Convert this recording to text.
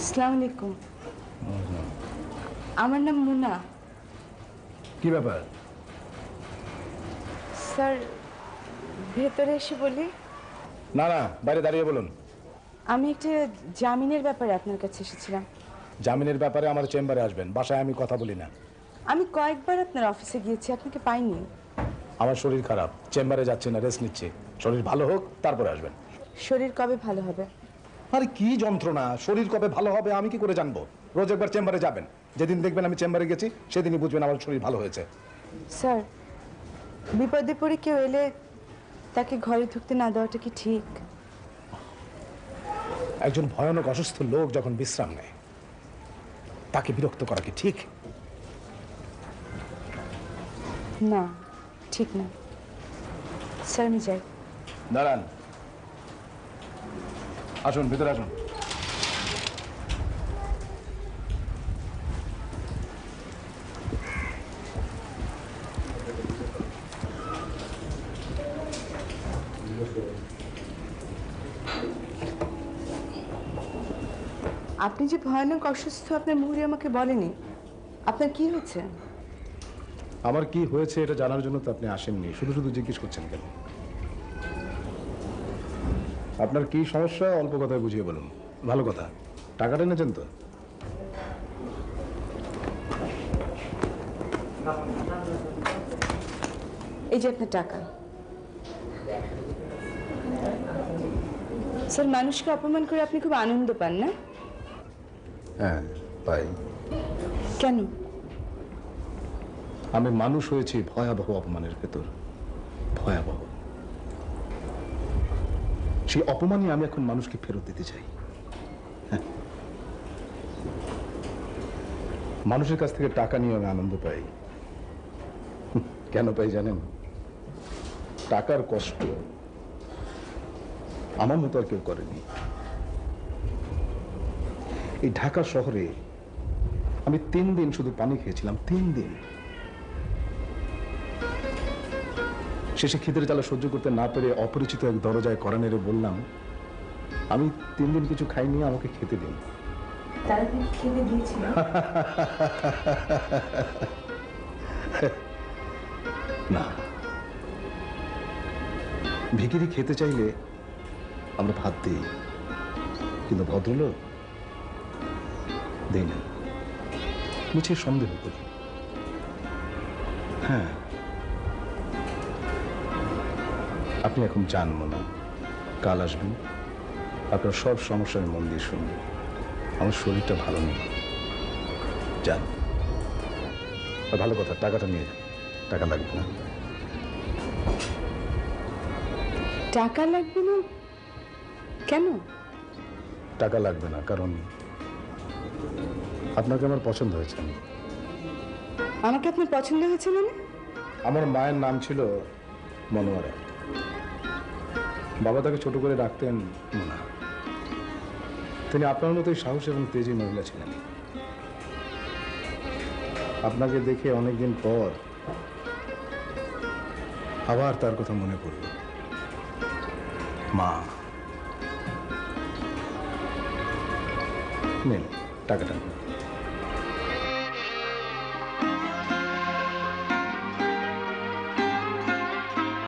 আসসালামু আলাইকুম। আমার নাম মুনা। কি ব্যাপার? স্যার ভেতরে এসে বলি? না না, বাইরে দাঁড়িয়ে বলুন। আমি একটা জামিনের ব্যাপারে আপনার কাছে এসেছিলাম। জামিনের ব্যাপারে আমার চেম্বারে আসবেন, বাসায় আমি কথা বলি না। আমি কয়েকবার আপনার অফিসে গিয়েছি, আপনাকে পাইনি। আমার শরীর খারাপ, চেম্বারে যাচ্ছি না, রেস্ট নিচ্ছি। শরীর ভালো হোক তারপরে আসবেন। শরীর কবে ভালো হবে? আরে কি যন্ত্রণা, শরীর কবে ভালো হবে আমি কি করে জানবো? রোজ একবার চেম্বারে যাবেন, যেদিন দেখবেন আমি চেম্বারে গেছি সেদিনই বুঝবেন আমার শরীর ভালো হয়েছে। স্যার বিপদে পড়ে কেউ এলে তাকে ঘরে ঢুকতে না দেওয়াটা কি ঠিক? একজন ভয়ানক অসুস্থ লোক যখন বিশ্রাম নেয় তাকে বিরক্ত করা কি ঠিক? না, ঠিক না। স্যার আমি যাই। দাঁড়ান, আসুন ভিতরে আসুন। আপনি যে ভয়ানক অসুস্থ আপনার মুহুরি আমাকে বলেনি। আপনার কি হয়েছে? আমার কি হয়েছে এটা জানার জন্য তো আপনি আসেননি, শুধু শুধু জিজ্ঞেস করছেন কেন? আপনার কি সমস্যা অল্প কথায় বুঝিয়ে বলুন। ভালো কথা, টাকাটা এনেছেন তো? এই যে আপনার টাকা। স্যার মানুষকে অপমান করে আপনি খুব আনন্দ পান না? হ্যাঁ পাই। কেন? আমি মানুষ হয়েছি ভয়াবহ অপমানের ভেতর, ভয়াবহ। সেই অপমানই আমি এখন মানুষকে ফেরত দিতে চাই। হ্যাঁ। মানুষের কাছ থেকে টাকা নিয়ে আমি আনন্দ পাই। কেন পাই জানেন? টাকার কষ্ট আমার মতো আর কেউ করেনি। এই ঢাকা শহরে আমি 3 দিন শুধু পানি খেয়েছিলাম, 3 দিন। শেষে খিদের জ্বালা সহ্য করতে না পেরে অপরিচিত এক দরজায় কড়া নেড়ে বললাম, আমি 3 দিন কিছু খাইনি, আমাকে খেতে দিন। খেতে দিয়েছিল? না, ভিখিরি খেতে চাইলে আমরা ভাত দিই, কিন্তু ভদ্রলোক দেই না। নিচে সন্দেহ করি। হ্যাঁ, আপনি এখন যান মনে, কাল আসবেন, আপনার সব সমস্যার মন দিয়ে শুনবেন। আমার শরীরটা ভালো নেই, যান। আর ভালো কথা, টাকাটা নিয়ে যান, টাকা লাগবে না। টাকা লাগবে না কেন? টাকা লাগবে না কারণ আপনাকে আমার পছন্দ হয়েছে। আমাকে আপনার পছন্দ হয়েছে মানে? আমার মায়ের নাম ছিল মনোয়ারা, বাবা তাকে ছোট করে ডাকতেন মোনা। তিনি আপনার মতোই সাহস এবং তেজি মহিলা ছিলেন। আপনাকে দেখে অনেকদিন পর আবার তার কথা মনে পড়ল। মা, নেন টাকাটা।